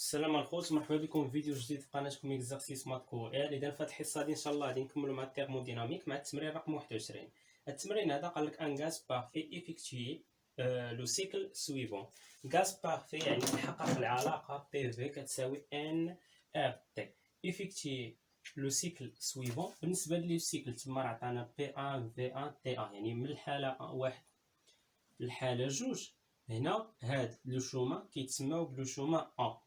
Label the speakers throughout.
Speaker 1: السلام الخوت، مرحبا بكم في فيديو جديد في قناتكم اكزرسيس مات كوريال. اذا في هذه الحصه ان شاء الله غادي نكملوا مع الثيرموديناميك مع التمرين رقم 21. التمرين هذا قال لك ان غاز بارفي ايفيكتوي لو سيكل سويفون. غاز بارفي يعني تحقق العلاقه بي في كتساوي ان ار تي. ايفيكتوي لو سيكل سويفون بالنسبه لي السيكل تما راه عطانا بي 1 في 1 تي 1 يعني من الحاله 1 للحاله 2. هنا هاد لو شوما كيتسماو بلو شوما ا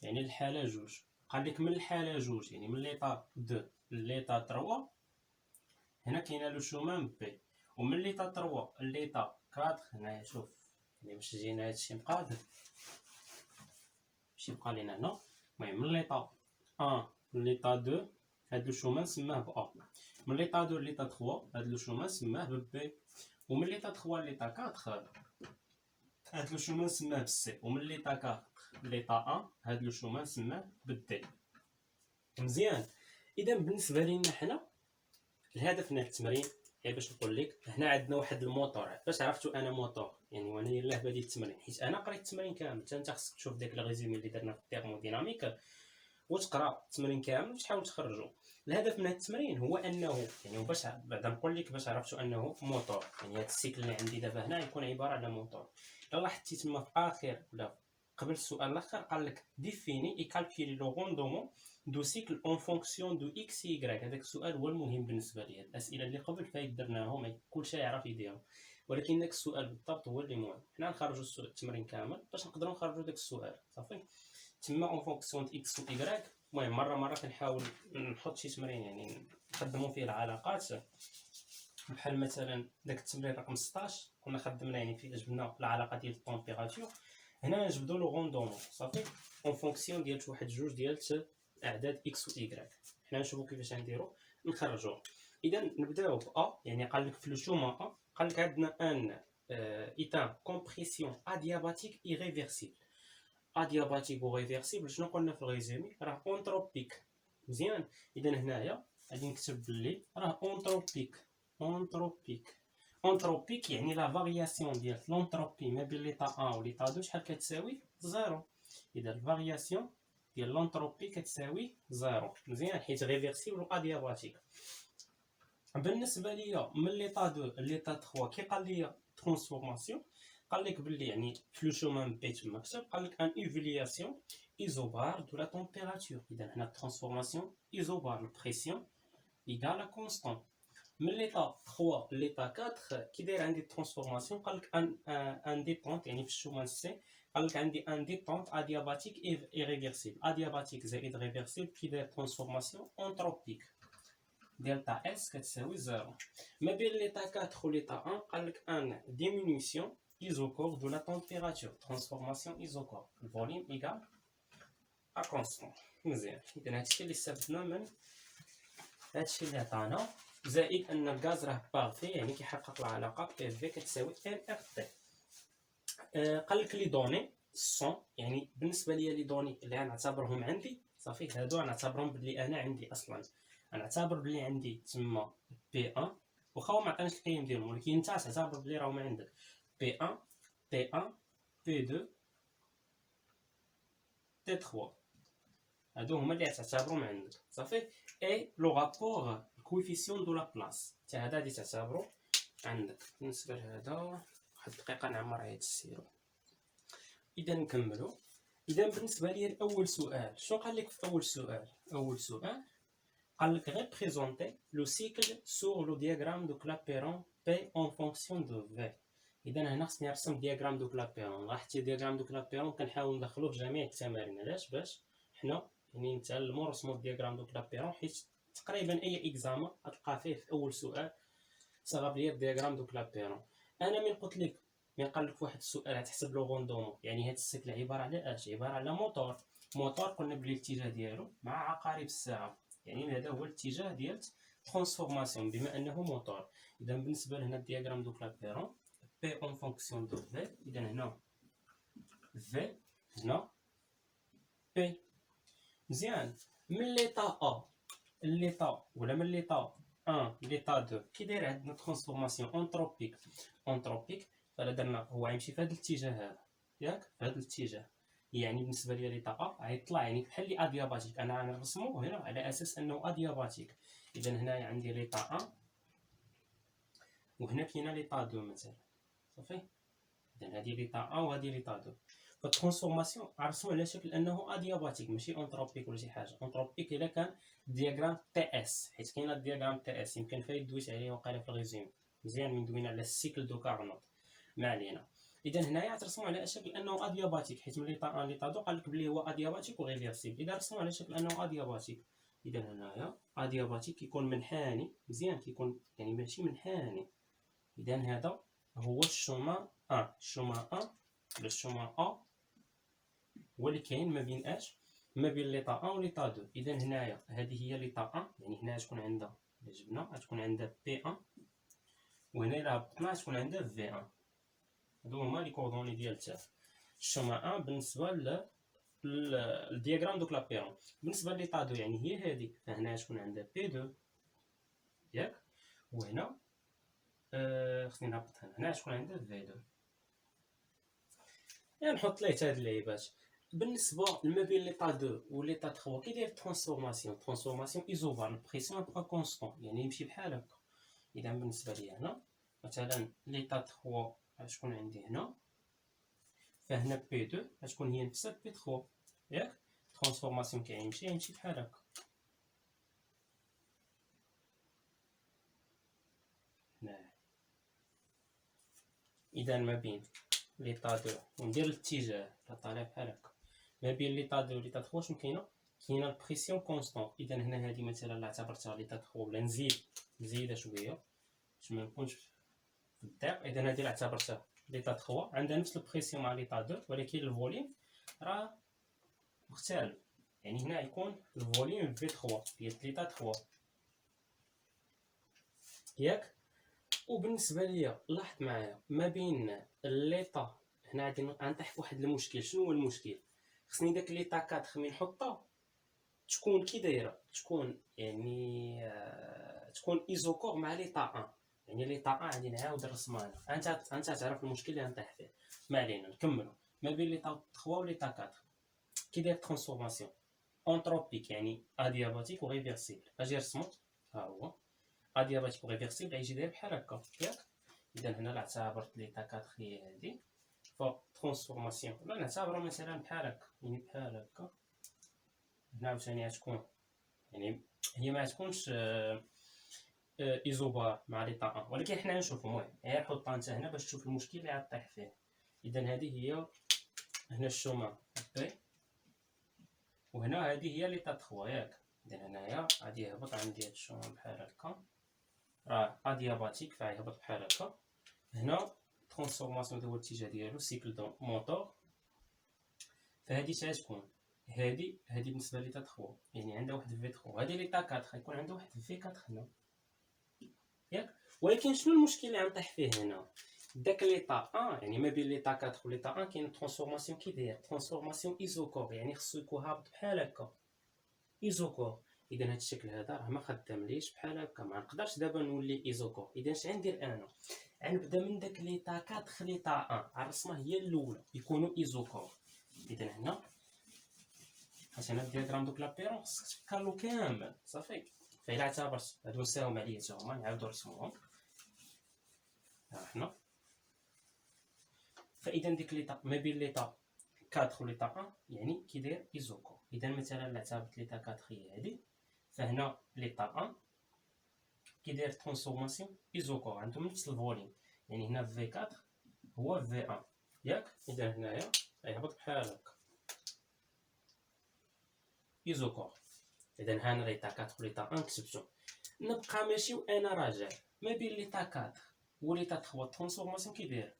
Speaker 1: يعني الحاله جوج. قال لك من الحاله جوج يعني من ليطا 2 ليطا 3 هنا كاينه لو شومان بي، ومن ليطا 3 ليطا 4 هنايا شوف يعني باش جينا هادشي مقادر باش يبقى لينا هنا. المهم من ليطا 1 ليطا 2 هاد لو شومان سماه ب ا، من ليطا 2 ليطا 3 هاد لو شومان سماه ب بي، ومن ليطا 3 ليطا 4 هاد لو شومان سماه ب سي، ومن ليطا 4 ليطا 1 هاد لو شومان سماه ب دي. مزيان. اذا بالنسبه لينا حنا الهدف من التمرين هي باش نقول لك هنا عندنا واحد الموتور. باش عرفتوا انا موتور يعني وانا يلاه بادي التمرين، حيت انا قريت التمرين كامل. حتى انت خصك تشوف داك الريزومي اللي درنا في الثيرموديناميك وتقرا التمرين كامل وتحاول تخرجو. الهدف من هذا التمرين هو انه يعني باش بعدا نقول لك باش عرفتوا انه موتور، يعني هذا السيكل اللي عندي دابا هنا يكون عباره على موتور. يلا حتى تما في اخر ولا قبل السؤال الاخر قال لك ديفيني اي كالكولي لو روندومون دو سيكل اون فونكسيون دو اكس يغريك. هذاك السؤال هو المهم بالنسبه لي. الاسئله اللي قبل فايت درناهم كلشي يعرف يديرهم، ولكن داك السؤال بالضبط هو اللي مهم. حنا نخرجوا التمرين كامل باش نقدروا نخرجوا داك السؤال صافي. تما اون فونكسيون اكس و يغريك. المهم مره كنحاول نحط شي تمرين يعني نخدموا فيه العلاقات، بحال مثلا داك التمرين رقم 16 كنا خدمنا يعني فيه جبنا العلاقه ديال التمبيراتور. هنا نجبدوا لو روندومون صافي اون فونكسيون ديال واحد جوج ديال اعداد اكس و يغريك. حنا نشوفوا كيفاش نديروا نخرجوا. اذا نبداو ب ا، يعني قال لك في لو شوما ا قال لك عندنا ان ايتان كومبريسيون ادياباتيك ايريفيرسيبل. ادياباتيك و ريفيرسيبل شنو قلنا في الريزومي؟ راه اونتروبيك. مزيان. اذا هنايا غادي نكتب باللي راه اونتروبيك. اونتروبيك يعني لا فارياسيون ديال لونتروبي ما بين ليطا 1 و ليطا 2 شحال كتساوي؟ زيرو. اذا الفارياسيون ديال لونتروبي كتساوي زيرو. مزيان، حيت ريفيرسيبل و ادياباتيك. بالنسبه ليا من ليطا 2 ليطا 3 كي قال لي ترانسفورماسيون قال لك باللي يعني في لو شومان بي تما كتب قال لك ان ايفولياسيون ايزوبار دو لا تمبيراتور. اذا هنا ترانسفورماسيون ايزوبار البريسيون ايغال ا كونستون. من ليطا 3 ليطا 4 كي داير عندي ترانسفورماسيون قال لك ان ديبونت يعني في الشومان سي قال لك عندي ان ديبونت ادياباتيك اي ريفيرسيبل. ادياباتيك زائد ريفيرسيبل كي داير ترانسفورماسيون اونتروبيك دلتا اس كتساوي زيرو. ما بين ليطا 4 و ليطا 1 قال لك ان ديمينيسيون ايزوكور دو لا تمبيراتور ترانسفورماسيون ايزوكور الفوليوم ايغال ا كونستون. مزيان. اذا هادشي اللي استفدنا من هادشي اللي عطانا، زائد ان الغاز راه بارفي يعني كيحقق العلاقه بي في كتساوي ان اف تي. قال لك لي دوني سون يعني بالنسبه ليا لي دوني اللي غنعتبرهم عندي صافي هادو غنعتبرهم بلي انا عندي اصلا. غنعتبر بلي عندي تما بي 1 واخا هو ما عطانيش القيم ديالهم، ولكن انت تعتبر بلي راهما عندك بي 1 تي 1 بي 2 تي 3. هادو هما اللي تعتبرهم عندك صافي. اي لو رابور الكويفيسيون دو لا بلاص حتى هذا غادي تعتبرو عندك. بالنسبه لهذا واحد الدقيقه نعمر هاد السيرو. اذا نكملوا. اذا بالنسبه لي الاول سؤال شنو قال لك في اول سؤال؟ اول سؤال قال لك ريبريزونتي لو سيكل سور لو دياغرام دو كلابيرون بي اون فونكسيون دو في. اذا هنا خصني نرسم دياغرام دو كلابيرون. راه حتى دياغرام دو كلابيرون كنحاول ندخلوه في جميع التمارين. علاش؟ باش حنا يعني نتعلموا رسموا دياغرام دو كلابيرون، حيت تقريبا اي اكزامان غتلقى فيه في اول سؤال صغب ليا دياغرام دو كلابيرون. انا من قلت لك من قال لك واحد السؤال تحسب لو روندومون يعني هاد السيكل عباره على اش؟ عباره على موتور. موتور قلنا بلي الاتجاه ديالو مع عقارب الساعه، يعني هذا هو الاتجاه ديال ترانسفورماسيون بما انه موتور. اذا بالنسبه لهنا الدياغرام دو كلابيرون بي اون فونكسيون دو في. اذا هنا في هنا بي. مزيان. من ليطا ا ليطا ولا من ليطا 1 ليطا 2 كي داير عندنا ترانسفورماسيون اونتروبيك. فلا درنا هو غيمشي في هذا الاتجاه هذا ياك، في هذا الاتجاه. يعني بالنسبه لي ليطا ا غيطلع يعني بحال لي ادياباتيك، انا غنرسمو هنا على اساس انه ادياباتيك. اذا هنايا عندي ليطا ا وهنا كاينه ليطا دو مثلا، صافي. اذا هذه ليطا ا وهذه ليطا دو. فالترانسفورماسيون عرفتو على شكل انه ادياباتيك ماشي اونتروبيك ولا شي حاجه. اونتروبيك الا كان دياغرام تي اس، حيت كاين الدياغرام تي اس يمكن فايت دويت عليه وقيله في الريزوم مزيان من دوينا على السيكل دو كارنوت، ما علينا. اذا هنايا ترسموا على شكل انه ادياباتيك، حيت ملي طا ان ليطا دو قال لك بلي هو ادياباتيك وغيفيرسيبل. اذا رسموا على شكل انه ادياباتيك، اذا هنايا ادياباتيك كيكون منحني مزيان، كيكون يعني ماشي منحني. اذا هذا هو الشومان الشومان ولا الشومان هو اللي كاين ما بين اش، ما بين ليطا 1 و ليطا 2. اذا هنايا هذه هي ليطا 1، يعني هنا تكون عندها الا جبنا غتكون عندها بي 1، وهنا الا هبطنا تكون عندها في 1. هادو هما لي كوردوني ديال التاف. الشوما 1 بالنسبه للدياغرام دوك لابيرون. بالنسبه ليطا 2 يعني هي هذه، فهنا تكون عندها بي 2 ياك، وهنا خصني نهبط هنا تكون عندها في 2. يعني نحط ليه هاد اللعيبات. بالنسبه ما بين ليطا 2 و ليطا 3 كي داير ترانسفورماسيون ايزوبار البريسيون بقا كونستون، يعني يمشي بحال هكا. اذا بالنسبه لي هنا مثلا ليطا 3 غتكون عندي هنا، فهنا بي 2 غتكون هي نفسها بي 3 ياك. ترانسفورماسيون كيمشي بحال هكا. هنا اذا ما بين ليطا 2 وندير الاتجاه طالع بحال هكا، ما بين ليطا 2 و ليطا 3 شنو كاينه البريسيون كونستون. اذا هنا هذه مثلا لا اعتبرتها ليطا 3 ولا نزيدها شويه باش ما نكونش في الضيق. اذا هذه لا اعتبرتها ليطا 3 عندها نفس البريسيون مع ليطا 2، ولكن الفوليوم راه مختلف. يعني هنا يكون الفوليوم في 3 ديال ليطا 3 ياك. وبالنسبه ليا لاحظ معايا ما بين الليطا هنا غادي نطيح في واحد المشكل. شنو هو المشكل؟ خصني داك ليطا 4 ملي نحطها تكون كي دايره، تكون يعني تكون ايزوكور مع ليطا 1. يعني ليطا 1 غادي نعاود نرسمها انا، انت تعرف المشكل اللي غنطيح فيه. ما علينا نكملوا. ما بين ليطا 3 و ليطا 4 كي داير ترانسفورماسيون اونتروبيك يعني ادياباتيك وغيفيرسيبل. اجي نرسمو ها هو ادياباتيك وغيفيرسيبل غيجي داير بحال هكا ياك. اذا هنا لا اعتبرت ليطا 4 هي هادي، ف ترانسفورماسيون لا نعتبرها مثلا بحال هكا، يعني بحال هكا. هنا عاوتاني غتكون يعني هي ما تكونش ايزوبار مع ليطا 1، ولكن حنا نشوفو. المهم غير حطها انت هنا باش تشوف المشكل اللي غطيح فيه. اذا هذه هي هنا الشوما بي، وهنا هذه هي ليطا 3 ياك. اذا هنايا غادي يهبط عندي هاد الشوما بحال هكا، راه ادياباتيك فغيهبط بحال هكا. هنا ترانسفورماسيون هو الاتجاه ديالو سيكل دو موتور. فهادي تكون هادي بالنسبه ليطا 3 يعني عندها واحد في 3، وهادي ليطا 4 غيكون عندها واحد في 4 هنا ياك. ولكن شنو المشكل اللي غنطيح فيه هنا؟ داك ليطا 1 يعني ما بين ليطا 4 و ليطا 1 كاين ترانسفورماسيون كي داير ترانسفورماسيون ايزوكور، يعني خصو يكون هابط بحال هكا ايزوكور. اذا هاد الشكل هذا راه ما خدامليش بحال هكا، ما نقدرش دابا نولي ايزوكور. اذا اش غندير انا؟ غنبدا من داك ليطا 4 ليطا 1 الرسمه هي الاولى يكونوا ايزوكور. اذا هنا حيت هنا الدياغرام دوك لابيرون خصك تفكرلو كامل صافي. فإلا اعتبرت هادو نساهم عليا تا هما نعاودو نرسموهم. ها حنا فاذا ديك ليطا ما بين ليطا 4 و ليطا 1 يعني كيداير ايزوكور. اذا مثلا لا اعتبرت ليطا 4 هي هادي، فهنا ليطا 1 كيداير ترانسفورماسيون ايزوكور عندهم نفس الفوليوم، يعني هنا في 4 هو في 1 ياك. اذا هنايا غيهبط بحال هكا ايزوكور. اذا هنا ليطا 4 و ليطا 1 كتبتو. نبقى ماشي وانا راجع ما بين ليطا 4 و ليطا 3 ترانسفورماسيون كيداير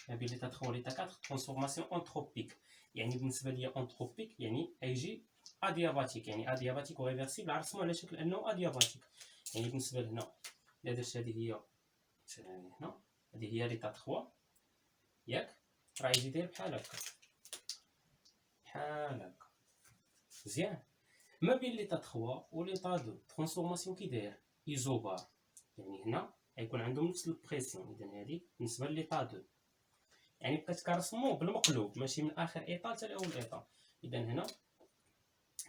Speaker 1: ما بين ليطا 3 و ليطا 4 ترانسفورماسيون انتروبيك. يعني بالنسبه ليا انتروبيك يعني يجي ادياباتيك، يعني ادياباتيك وريفرسيبل عرفنا على شكل انه ادياباتيك. يعني بالنسبه لهنا الا درت هذه هي مثلا هنا هذه هي ليطا 3 ياك، راه يجي داير بحال هكا بحال هكا مزيان. ما بين ليطا 3 و ليطا 2 ترانسفورماسيون كي داير ايزوبار، يعني هنا غيكون عندهم نفس البريسيون. اذا هذه بالنسبه لليطا 2 يعني بقيت كنرسمو بالمقلوب ماشي من اخر ايطال حتى لاول ايطال. اذا هنا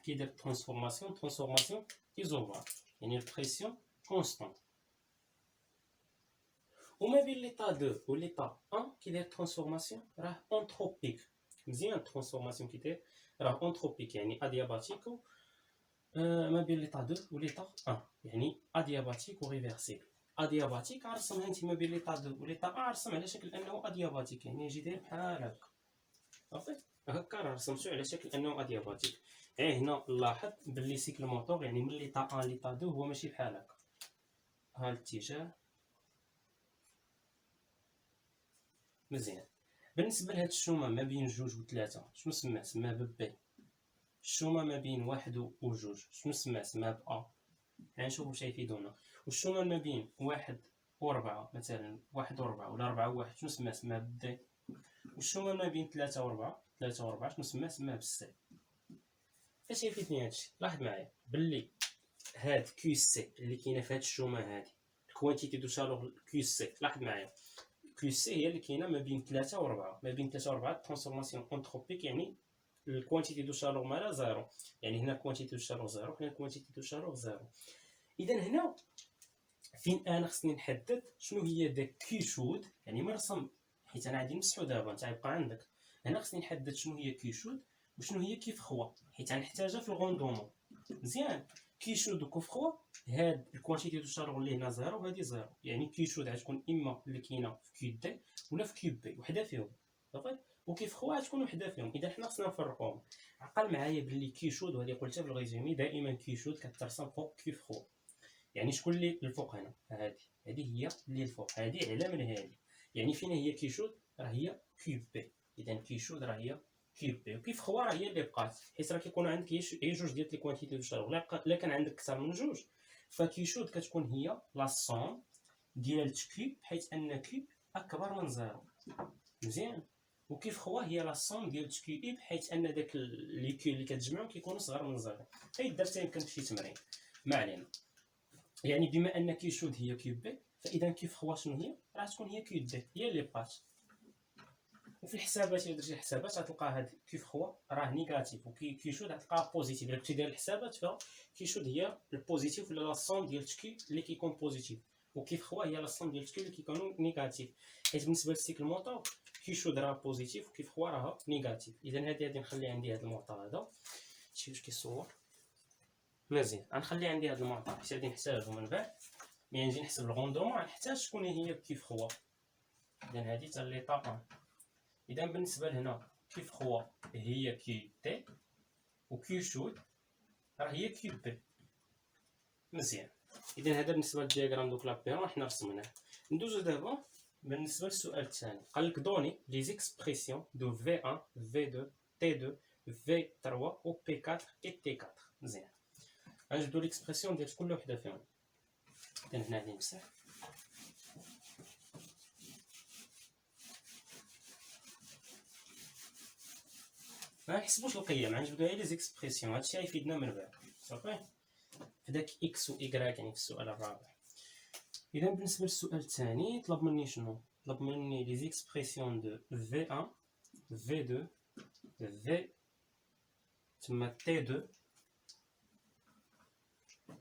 Speaker 1: كيدير ترانسفورماسيون ايزوبار، يعني البريسيون كونستون. وما بين ليطا 2 و ليطا 1 كيدير ترانسفورماسيون راه اونتروبيك. مزيان ترانسفورماسيون كيدير راه اونتروبيك يعني ادياباتيك. ما بين ليطا 2 و ليطا 1 يعني ادياباتيك و ريفيرسيبل. ادياباتيك غنرسمها انت ما بين ليطا 2 و ليطا 1 غنرسم على شكل انه ادياباتيك، يعني يجي داير بحال هكا صافي. هكا راه رسمتو على شكل انه ادياباتيك. هنا نلاحظ باللي سيكل موتور يعني من ليطا 1 ليطا 2 هو ماشي بحال هكا. ها الاتجاه مزيان. بالنسبه لهاد الشومه ما بين جوج و ثلاثة شنو سماه؟ سماه ببي. الشومه ما بين واحد و جوج شنو سماه؟ سماه بأ. غنشوفو واش غيفيدونا. والشومه ما بين واحد و ربعة مثلا واحد و ربعة ولا ربعة و واحد شنو سماه؟ سماه بدي. والشومه ما بين ثلاثة و ربعة شنو سماه؟ سماه بالسي. اش يفيدني هادشي؟ لاحظ معايا باللي هاد كيو سي اللي كاينه في هاد الشومه هادي الكوانتيتي دو شالور كيو سي، لاحظ معايا كيو سي هي اللي كاينه ما بين 3 و 4. ما بين 3 و 4 ترانسفورماسيون انتروبيك يعني الكوانتيتي دو شالور مالها زيرو، يعني هنا الكوانتيتي دو شالور زيرو هنا الكوانتيتي دو شالور زيرو. اذا هنا فين انا خصني نحدد شنو هي داك كيو شود، يعني مرسم حيت انا عندي نمسحو دابا انت غيبقى عندك. هنا خصني نحدد شنو هي كيو شود وشنو هي كيف خوا حيت غنحتاجها في الغوندومون. مزيان كي شود وكيف خوا هاد الكوانتيتي دو شالور اللي هنا زيرو وهادي زيرو، يعني كي شود غتكون اما اللي كاينه في كيو دي ولا في كيو بي وحده فيهم صافي، وكيف خوا غتكون وحده فيهم. اذا حنا خصنا نفرقوهم. عقل معايا باللي كي شود وهادي قلتها في الريزومي دائما كي شود كترسم فوق كيف خوا، يعني شكون اللي الفوق هنا؟ هذه هي اللي الفوق، هذه على من هذه، يعني فين هي كي شود؟ راه هي كيو بي. اذا كي شود راه هي كيو بي وكيف خوا راه هي اللي بقات، حيت راه كيكونوا عندك هي جوج ديال لي كوانتيتي دو شالور. الا كان عندك اكثر من جوج فكي شود كتكون هي لا سوم ديال كيو حيت ان كيو اكبر من زيرو. مزيان. وكيف خوا هي لا سوم ديال كيو اي حيت ان داك لي كيو اللي كتجمعهم كيكونوا صغار من زيرو. هي درتها يمكن في شي تمرين ما علينا. يعني بما ان كي شود هي كيو بي فاذا كيف خوا شنو هي؟ راه تكون هي كيو دي هي اللي بقات. وفي الحسابات الا درتي الحسابات غتلقى هاد كيف خوا راه نيجاتيف وكي شود غتلقاها بوزيتيف. الا كنتي داير الحسابات فكي شود هي البوزيتيف ولا لا سوم ديال كي اللي كيكون بوزيتيف وكيف خوا هي لا سوم ديال كي اللي كيكونوا نيجاتيف. حيت بالنسبه للسيكل موتور كي شود راه بوزيتيف وكيف خوا راه نيجاتيف. اذا هادي غادي نخلي عندي هاد المعطى هذا شي واش كيصور مزيان. غنخلي عندي هاد المعطى حيت غادي نحتاجو من بعد ملي نجي نحسب الغوندومون غنحتاج شكون هي كيف خوا. اذا هادي حتى ليطا 1. اذا بالنسبه لهنا كيف خوا هي كي تي وكي شود راه هي كي بي. مزيان. اذا هذا بالنسبه للدياغرام دوك لابيرون حنا رسمناه. ندوزو دابا بالنسبه للسؤال الثاني. قال لك دوني لي زيكسبرسيون دو في 1 في 2 تي 2 في 3 و بي 4 اي تي 4. مزيان. غنجبدو ليكسبرسيون ديال كل وحده فيهم. اذا هنا غادي نمسح ما نحسبوش القيم، غنجبدو غير لي زيكسبرسيون. هادشي غيفيدنا من بعد صافي في داك اكس و ايكغيك يعني في السؤال الرابع. اذا بالنسبه للسؤال الثاني طلب مني شنو؟ طلب مني لي زيكسبرسيون دو في 1 في 2 في تما تي 2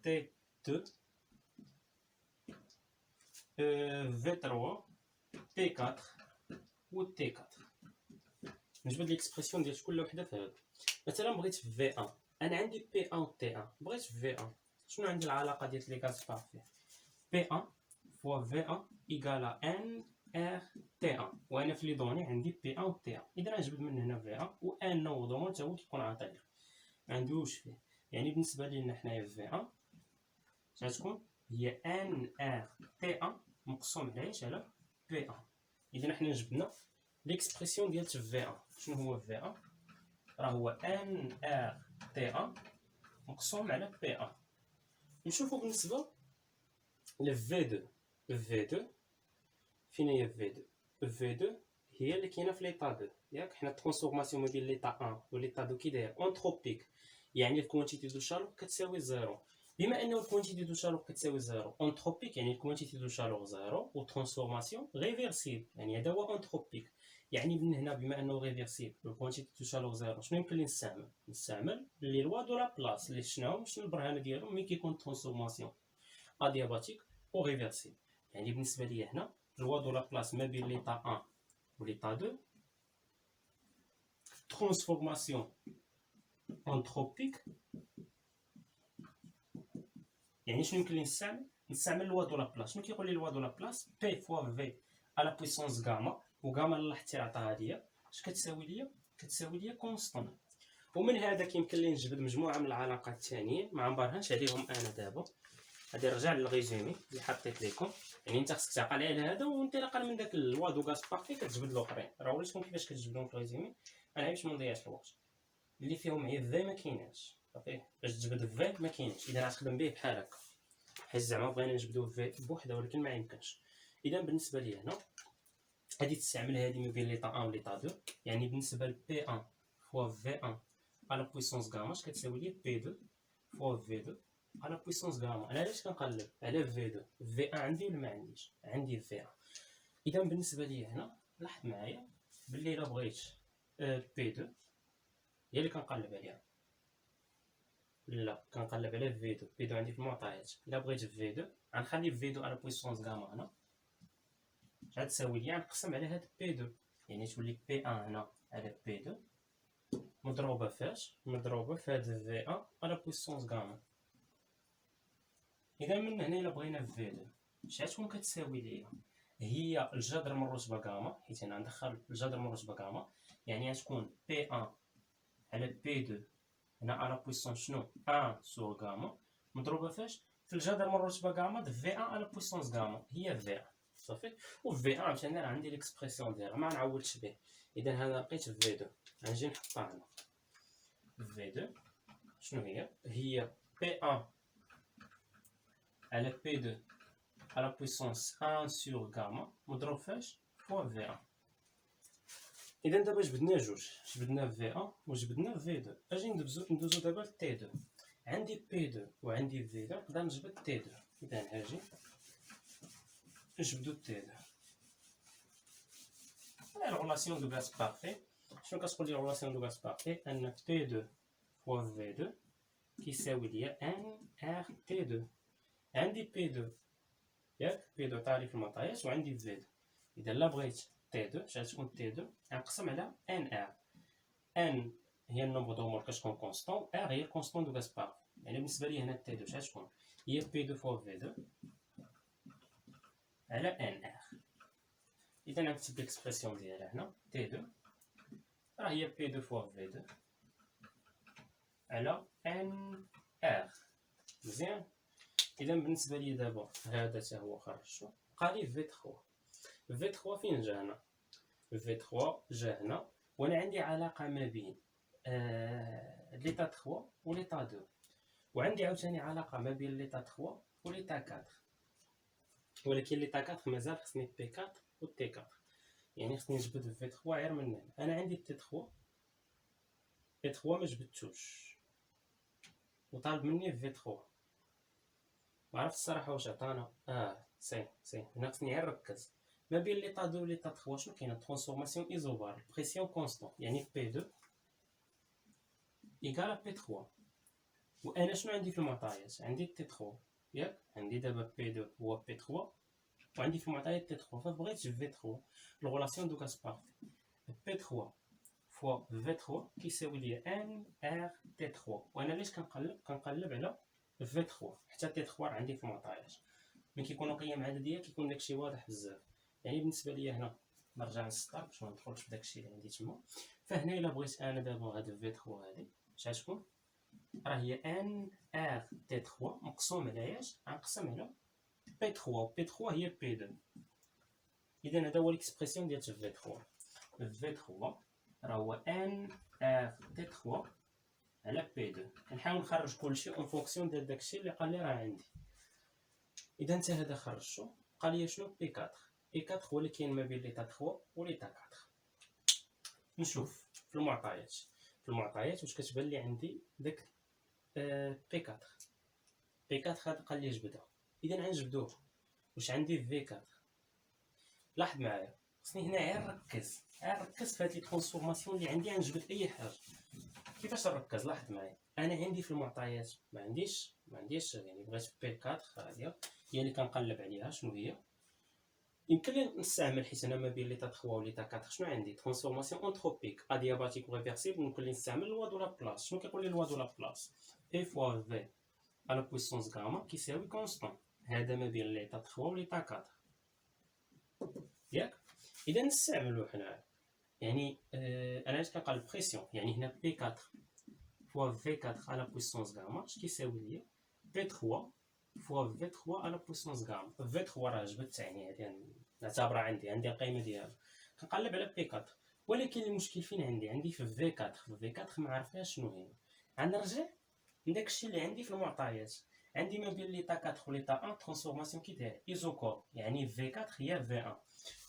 Speaker 1: تي 2 في 3 تي 4 و تي 4. نجبد ليكسبرسيون ديال كل وحده في هادو. مثلا بغيت في في 1 انا عندي بي 1 و تي 1. بغيت في في 1 شنو عندي العلاقه ديال لي غاز بارفي؟ بي 1 فوا في 1 ايكالا ان ار تي 1 وانا في لي دوني عندي بي 1 و تي 1. اذا غنجبد من هنا في 1 و ان نوضومون حتى هو كيكون عاطيني ما عندوش فيه. يعني بالنسبه لينا حنايا في 1 غتكون هي ان ار تي 1 مقسوم على ايش؟ على بي 1. اذا حنا جبنا ليكسبرسيون ديال في 1. شنو هو في 1؟ راه هو ان ار تي 1 مقسوم على بي 1. نشوفو بالنسبه ل في 2. في 2 فين هي في 2؟ في 2 هي اللي كاينه في ليطا 2 ياك. حنا الترانسفورماسيون ما بين ليطا 1 و ليطا 2 كي داير اونتروبيك، يعني الكوانتيتي دو شالور كتساوي زيرو. بما انه الكوانتيتي دو شالور كتساوي زيرو اونتروبيك، يعني الكوانتيتي دو شالور زيرو، و ترانسفورماسيون ريفيرسيبل، يعني هذا هو اونتروبيك. يعني من هنا بما انه ريفيرسيبل والكوانتيتي دو شالور زيرو، شنو يمكن لي نستعمل لي لوا دو لا بلاص اللي شنو البرهانه ديالهم ملي كيكون ترانسفورماسيون ادياباتيك و ريفيرسيبل. يعني بالنسبه لي هنا لوا دو لا بلاص ما بين ليطا 1 و ليطا 2 ترانسفورماسيون انتروبيك. يعني شنو يمكن لي نستعمل لوا دو لا بلاص. شنو كيقول لي لوا دو لا بلاص؟ بي فوا في على بويسونس غاما، وغاما اللي لاحظتي عطاها ليا اش كتساوي ليا؟ كتساوي ليا كونستون. ومن هذا كيمكن لي نجبد مجموعه من العلاقات الثانيين ما نبرهنش عليهم انا دابا. غادي نرجع للريزومي اللي حطيت لكم. يعني انت خصك تعقل على هذا، وانطلاقا من داك لوا دو غاس بارتي كتجبد الاخرين. راه وريتكم كيفاش كتجبدهم في الريزومي، انا باش ما نضيعش الوقت. اللي فيهم معايا في ما كايناش صافي، باش تجبد في ما كاينش. اذا غتخدم به بحال هكا، حيت زعما بغينا نجبدوه في بوحده ولكن ما يمكنش. اذا بالنسبه لي هنا غادي تستعمل هذه ما بين ليطا 1 و ليطا 2. يعني بالنسبه ل بي 1 فوا في 1 على بويسونس غاما اش كتساوي لي بي 2 فوا في 2 على بويسونس غاما. انا علاش كنقلب على في 2؟ في 1 عندي ولا ما عنديش؟ عندي في 1. اذا بالنسبه لي هنا لاحظ معايا باللي الا بغيت بي 2 هي اللي كنقلب عليها، لا كنقلب على في 2. في 2 عندي في المعطيات. الا بغيت في 2 غنخلي في 2 على بويسونس غاما هنا غتساوي لي نقسم على هاد بي 2، يعني تولي بي 1 هنا على بي 2 مضروبه فاش؟ مضروبه في هاد في 1 على بويسونس غاما. اذا من هنا الا بغينا في 2 اش غتكون كتساوي ليا؟ هي الجذر من رتبه غاما، حيت انا ندخل الجذر من رتبه غاما. يعني غتكون بي 1 على بي 2 هنا على بويسون شنو 1 سور غاما مضروبه فاش؟ في الجذر من رتبه غاما د في 1 على بويسونس غاما هي في 1 صافي. و في 1 عاوتاني راه عندي ليكسبرسيون ديالها ما نعاودش به. اذا هذا لقيت في 2 غنجي نحطها هنا. في 2 شنو هي؟ هي بي 1 على بي 2 على بويسونس 1 سور غاما مضروب فاش؟ فوا في 1. اذا دابا جبدنا جوج، جبدنا في 1 وجبدنا في 2. اجي ندوزو دابا ل تي 2. عندي بي 2 وعندي في 2 نقدر نجبد تي 2. اذا هاجي نجبدو تي 2. لا ريلاسيون دو غاس بارفي. شنو كتقول لي ريلاسيون دو غاس بارفي؟ ان بي 2 فوا في 2 كيساوي ليا ان ار تي 2. عندي بي 2 ياك، بي 2 تعريف المعطيات، وعندي في 2. اذا لا بغيت تي 2 اش غتكون تي 2 غنقسم على ان ار. ان هي النومبر دومور كتكون كونستون، ار هي الكونستون دو غاس بارفي. يعني بالنسبه لي هنا تي 2 اش غتكون؟ هي بي 2 فوا في 2 على ان ار. اذا نكتب ليكسبرسيون ديالها هنا تي 2 راه هي بي 2 فوا في 2 على ان ار. مزيان. اذا بالنسبه لي دابا هذا حتى هو خرجته، بقى لي في 3. في 3 فين جا هنا؟ في 3 جا هنا وانا عندي علاقه ما بين ليطا 3 و ليطا 2، وعندي عاوتاني علاقه ما بين ليطا 3 و ليطا 4. ولكن ليطا 4 مازال خصني بي 4 و تي 4. يعني خصني نجبد في 3 غير من هنا. انا عندي تي 3 في 3 ما جبدتوش وطالب مني في 3. ما عرفت الصراحه واش عطانا. سي هنا خصني غير نركز ما بين ليطا 2 و ليطا 3 شنو كاينه؟ ترانسفورماسيون ايزوبار بريسيون كونستون، يعني بي 2 ايكال بي 3. وانا شنو عندي في المعطيات؟ عندي تي 3 ياك، عندي دابا بي 2 هو بي 3 وعندي في المعطيات تي 3. فبغيت في 3 الغولاسيون دو غاس بارفي بي 3 فوا في 3 كيساوي ليا ان ار تي 3. وانا علاش كنقلب على في 3 حتى تي 3 عندي في المعطيات. ملي كيكونوا قيم عدديه كيكون داكشي واضح بزاف. يعني بالنسبه ليا هنا نرجع نسطر باش ما ندخلش في داكشي اللي عندي تما. فهنا الا بغيت انا دابا هاد في 3 هادي اش غتكون؟ راه هي ان ار تي 3 مقسوم على اش؟ غنقسم على بي 3. بي 3 هي بي 2. اذا هذا هو ليكسبرسيون ديال في 3. في 3 راه هو ان ار تي 3 على بي 2. كنحاول نخرج كلشي اون فونكسيون ديال داكشي اللي قال لي راه عندي. اذا انت هذا خرجتو بقى لي شنو؟ بي 4. بي 4 هو اللي كاين ما بين ليطا 3 و ليطا 4. نشوف في المعطيات واش كتبان لي عندي داك بي 4. بي 4 هذا قال لي جبدها، اذا غنجبدوه. واش عندي في 4؟ لاحظ معايا، خصني هنا غير نركز في هاد لي ترانسفورماسيون اللي عندي. غنجبد اي حاجه. كيفاش نركز؟ لاحظ معايا، انا عندي في المعطيات ما عنديش يعني بغيت بي 4 هي اللي كنقلب عليها. شنو هي؟ يمكن لي نستعمل، حيت انا ما بين ليطا 3 و ليطا 4 شنو عندي؟ ترانسفورماسيون انتروبيك ادياباتيك و ريفرسيبل. ممكن لي نستعمل لوا دو لابلاس. شنو كيقول لي لوا دو لابلاس؟ اي فوا في على بويسونس غاما كيساوي كونستون. هذا ما بين ليطا 3 و ليطا 4 ياك. اذا نستعملو حنا يعني انا علاش كنقلب بريسيون؟ يعني هنا بي 4 فوا في 4 على بويسونس غاما اش كيساوي ليا؟ بي 3 فوا في 3 على بويسونس غاما. في 3 راه جبدت، يعني هذه نعتبرها عندي القيمه ديالها. كنقلب على بي 4، ولكن المشكل فين عندي في في 4. في 4 ما عرفناش شنو هي. غنرجع لداكشي اللي عندي في المعطيات. عندي ما بين ليطا 4 و ليطا 1 ترانسفورماسيون كي داير ايزوكور، يعني في 4 هي في 1،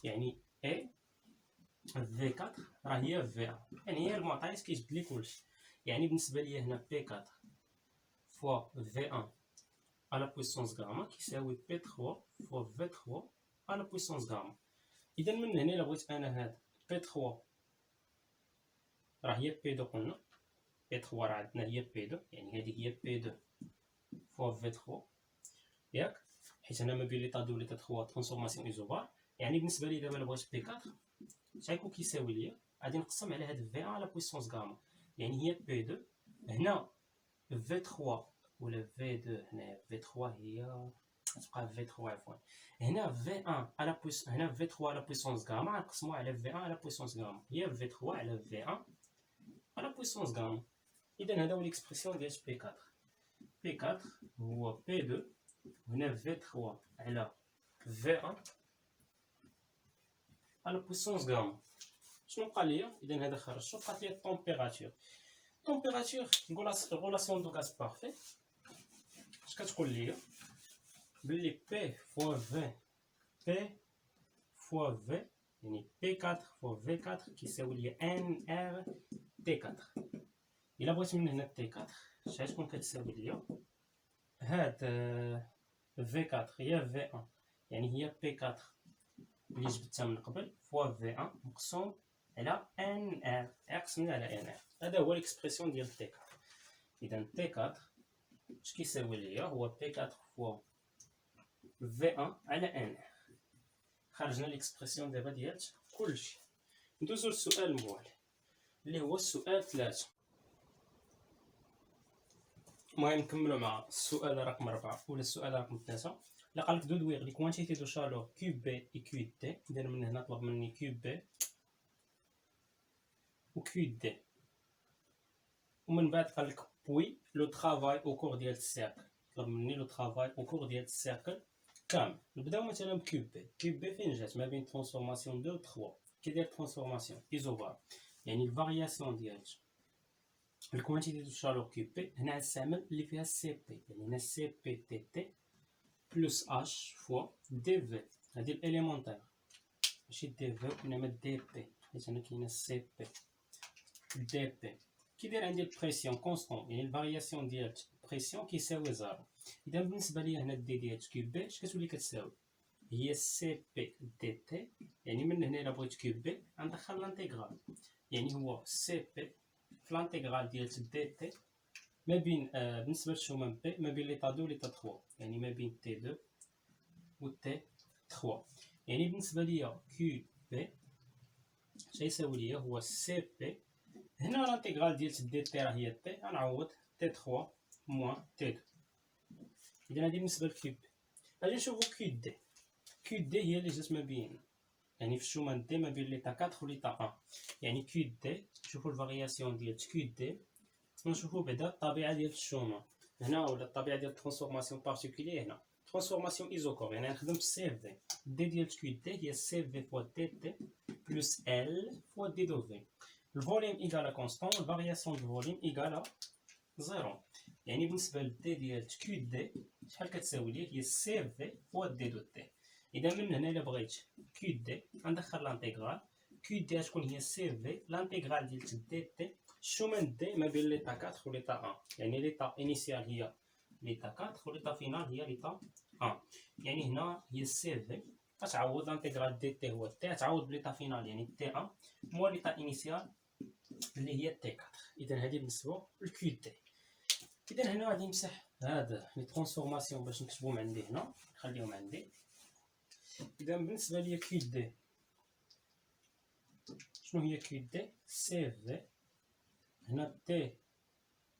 Speaker 1: يعني اي في 4 راه هي في 1، يعني هي المعطيات كيجبد لي كلشي. يعني بالنسبه ليا هنا بي 4 فوا في 1 على بويسونس غاما كيساوي بي 3 فوا في 3 على بويسونس غاما. اذا من هنا الا بغيت انا هاد بي 3 راه هي بي 2، قلنا بي 3 راه عندنا هي بي 2، يعني هذه هي بي 2 فوا في 3 ياك، حيت انا ما بين ليطا 2 و ليطا 3 ترانسفورماسيون ايزوبار. يعني بالنسبه لي دابا الا بغيت بي 4 شحال يكون كيساوي ليا؟ غادي نقسم على هاد في 1 على بويسونس غاما، يعني هي بي 2 هنا في 3 ولا في 2. هنا في 3 هي تبقى في 3 عفوا. هنا في 1 على هنا في 3 على بويسونس غاما غنقسموها على في 1 على بويسونس غاما، هي في 3 على في 1 على بويسونس غاما. اذا هذا هو ليكسبرسيون ديال بي 4. بي 4 هو بي 2 هنا في 3 على في 1 على بويسونس غاما. شنو بقى ليا؟ اذا هذا خرج. شنو بقات ليا؟ التمبيراتور. الغولاسيون دو غاز بارفي اش كتقول ليا؟ بلي بي فوا في بي فوا في، يعني بي 4 فوا في 4 كيساوي ليا ان ار تي 4. الا بغيت من هنا تي 4 شحال تكون كتساوي ليا؟ هاد في 4 هي في 1، يعني هي بي 4 اللي جبتها من قبل فوا في 1 مقسوم على ان ار، قسمنا على ان ار. هذا هو ليكسبرسيون ديال تي 4. اذا تي 4 اش كيساوي ليا؟ هو بي 4 فوا في 1 على ان ار. خرجنا ليكسبرسيون دابا ديال كلشي. ندوزو للسؤال الموالي اللي هو السؤال 3. المهم نكملو مع السؤال رقم 4 ولا السؤال رقم 3. الا قالك دودويغ لي كوانتيتي دو شالور كيو بي اي كيو دي، اذا من هنا طلب مني كيو بي و كيو دي، ومن بعد قال لك بوي لو طرافاي او كور ديال السيركل. طلب مني لو طرافاي او كور ديال السيركل كامل. نبداو مثلا بكيو بي. كيو بي فين جات؟ ما بين ترانسفورماسيون 2 و 3 كيدير ترانسفورماسيون ايزوبار، يعني الفارياسيون ديال الكوانتيتي دو شالور كيو بي. هنا غنستعمل اللي فيها سي بي، يعني هنا سي بي تي تي بلس اش فوا دي في. هادي الاليمونتير ماشي دي في انما دي بي، حيت هنا كاينه سي بي دي بي. كيدير عندي البريسيون كونستون، يعني الفارياسيون ديال البريسيون كيساوي زيرو. اذا بالنسبه ليا هنا دي ديال كيو بي اش كتولي كتساوي؟ هي سي بي دي تي. يعني من هنا الا بغيت كيو بي غندخل لانتيغرال، يعني هو سي بي في لانتيغرال ديال دي تي ما بين بالنسبه للشومان بي ما بين ليطا 2 و ليطا 3، يعني ما بين تي 2 و تي 3. يعني بالنسبه ليا كيو بي اش يساوي ليا؟ هو سي بي هنا لانتيغرال ديال دي تي راه هي تي، غنعوض تي 3 موان تي 2. اذا هذه بالنسبه لكيو بي. غادي نشوفو كيو دي. كيو دي هي اللي جات ما بين، يعني في الشومان دي ما بين ليطا 4 و ليطا 1. يعني كيو دي نشوفو الفارياسيون ديال كيو دي، نشوفو بعدا الطبيعه ديال الشومان هنا ولا الطبيعه ديال الترانسفورماسيون بارتيكولير هنا. ترانسفورماسيون ايزوكور يعني نخدم بالسي في. دي ديال كيو دي هي سي في فوا تي تي بلس ال فوا دي دو في. الفوليوم ايكال كونستون، الفارياسيون دو فوليوم ايكال زيرو. يعني بالنسبه لدي ديال كيو دي شحال كتساوي ليه؟ هي سي في فوا دي دو تي. اذا من هنا الا بغيت كيو دي غندخل لانتيغرال كيو دي تكون هي سي في لانتيغرال ديال دي تي الشومان دي ما بين ليطا 4 و ليطا 1، يعني ليطا انيسيال هي ليتا 4 وليتا فينال هي ليتا 1. يعني هنا هي سي في غتعوض انتيغرال دي تي هو تي، غتعوض بليتا فينال يعني تي 1 موا ليتا انيسيال اللي هي تي 4. اذا هذه بالنسبه للكيو دي. اذا هنا غادي نمسح هاد لي ترانسفورماسيون باش نكتبهم عندي هنا، نخليهم عندي. اذا بالنسبه ليا كيو دي، شنو هي كيو دي؟ سي في هنا تي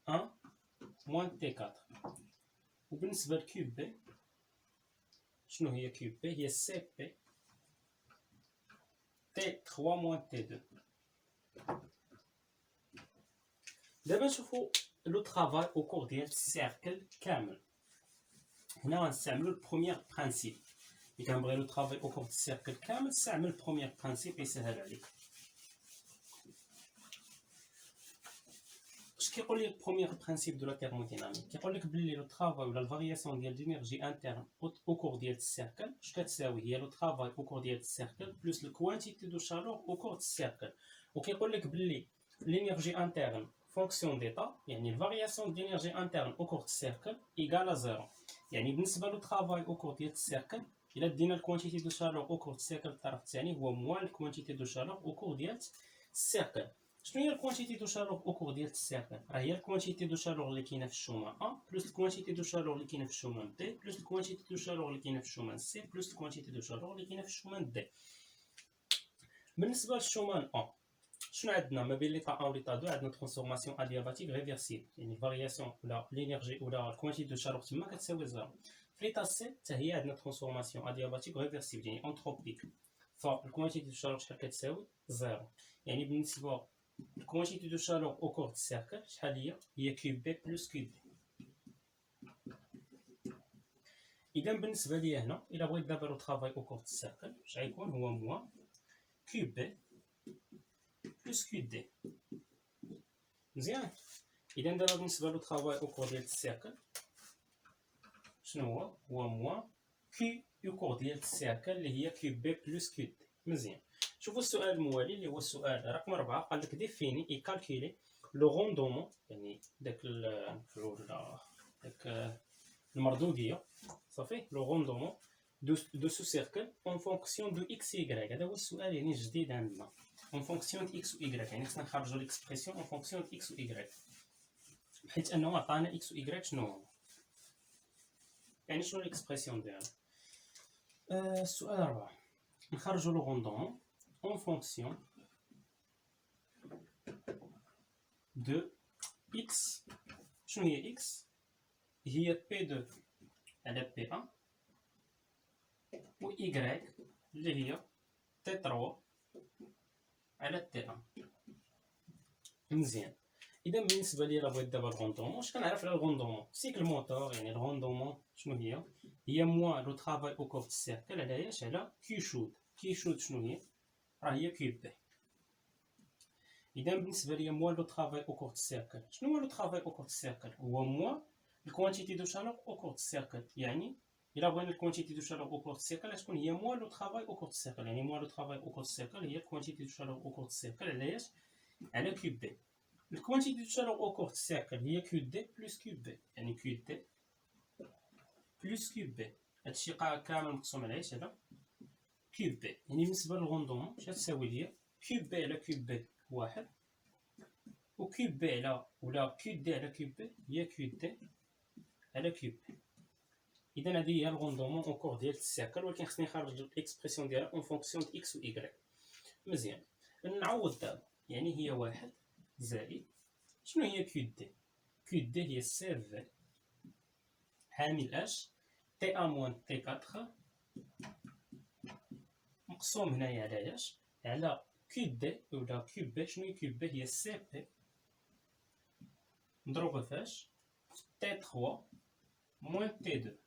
Speaker 1: 1 موان تي 4. وبالنسبه لكيو بي، شنو هي كيو بي؟ هي سي بي تي 3 موان تي 2. دابا نشوفو لو طرافاي او كور ديال السيركل كامل. هنا غنستعملو البروميير برانسيب. ملي كنبغي لو طرافاي او كور ديال السيركل كامل نستعمل البروميير برانسيب يسهل عليك. اش كيقول لي البروميير برانسيب دو لا تيرموديناميك؟ كيقول لك بلي لو طرافاي ولا الفارياسيون ديال لينيرجي انترن او كور ديال السيركل اش كتساوي؟ هي لو طرافاي او كور ديال السيركل بلس لو كوانتيتي دو شالور او كور ديال السيركل. وكيقول لك بلي لينيرجي انترن فونكسيون ديتا، يعني الفارياسيون ديال لينيرجي انترن او كور ديال السيركل ايكال زيرو. يعني بالنسبه لو طرافاي او كور ديال السيركل، الا دينا الكوانتيتي دو شالور او كور ديال السيركل الطرف الثاني هو موان الكوانتيتي دو شالور او كور ديال السيركل. شنو هي الكوانتيتي دو شالور او كور ديال السيركل؟ راه هي الكوانتيتي دو شالور اللي كاينه في الشومان ا بلس الكوانتيتي دو شالور اللي كاينه في الشومان بي بلس الكوانتيتي دو شالور اللي كاينه في الشومان سي بلس الكوانتيتي دو شالور اللي كاينه في الشومان دي. بالنسبه للشومان ا، شنو عندنا ما بين ليطا 1 و ليطا 2؟ عندنا ترانسفورماسيون ادياباتيك ريفيرسيبل، يعني الفارياسيون ولا لينيرجي ولا الكوانتيتي دو شالور تما كتساوي زيرو. في ليطا سي حتى هي عندنا ترانسفورماسيون ادياباتيك ريفيرسيبل يعني انتروبيك، فالكوانتيتي دو شالور شحال كتساوي؟ زيرو. يعني بالنسبه الكوانتيتي دو شالور او كور دو سيركل شحال هي؟ هي كيو بي بلس كيو دي. اذا بالنسبه لي هنا الا بغيت دابا لو طرافاي او كور دو سيركل اش غيكون؟ هو موان كيو بي بلس كيو دي. مزيان. اذا دابا بالنسبه لو طرافاي او كور ديال السيركل شنو هو؟ هو موان كيو او كور ديال السيركل اللي هي كيو بي بلس كيو دي. مزيان. شوفوا السؤال الموالي اللي هو السؤال رقم 4. قال لك ديفيني اي كالكولي لو روندومون، يعني داك المردوديه صافي، لو روندومون دو سو سيركل اون فونكسيون دو اكس يغريك. هذا هو السؤال يعني جديد عندنا، اون فونكسيون دو اكس و يغريك، يعني خصنا نخرجوا ليكسبرسيون اون فونكسيون دو اكس و يغريك، حيت انه عطانا اكس و يغريك شنو هو، يعني شنو ليكسبرسيون ديالو. السؤال 4 نخرجوا لو روندومون اون فونكسيون دو اكس. شنو هي اكس؟ هي بي 2 على بي 1 و إيكغيك اللي هي تي 3 على تي 1. مزيان. اذا بالنسبه لي بغيت دابا الغوندومون، اش كنعرف على الغوندومون؟ سيكل موتور، يعني الغوندومون شنو هي موان لو طرافاي او كور دو سيركل على اش؟ على كي شود. كي شود شنو هي؟ راه هي كيو بي. اذا بالنسبه لي موان لو طرافاي او كور دو سيركل، شنو هو لو طرافاي او كور دو سيركل؟ هو موان الكوانتيتي دو شالور او كور دو سيركل. يعني الا بغينا الكوانتيتي دو شالور او كور دو سيركل غتكون هي موان لو طرافاي او كور دو سيركل، يعني موان لو طرافاي او كور دو سيركل هي الكوانتيتي دو شالور او كور دو سيركل على اش؟ على كيو بي. الكوانتيتي دو شالور او كور دو سيركل هي كيو دي بلس كيو بي، يعني كيو دي بلس كيو بي. هادشي كامل مقسوم على اش؟ على كيو بي. يعني بالنسبه للغوندومون اش غتساوي ليا؟ كيو بي على كيو بي واحد، و كيو بي على ولا كيو دي على كيو بي هي كيو دي على كيو بي. اذا هذه هي الغوندومون او كور ديال السيركل، ولكن خصني نخرج الاكسبرسيون ديالها اون فونكسيون دو اكس و ايكغيك. مزيان. نعوض دابا، يعني هي واحد زائد شنو هي كيو دي؟ كيو دي هي سي في حامل اش تي ا موان تي 4 مقسوم هنايا على اش؟ على كيو دي ولا كيو بي. شنو هي كيو بي؟ هي سي بي مضروبه فاش؟ تي 3 موان تي 2.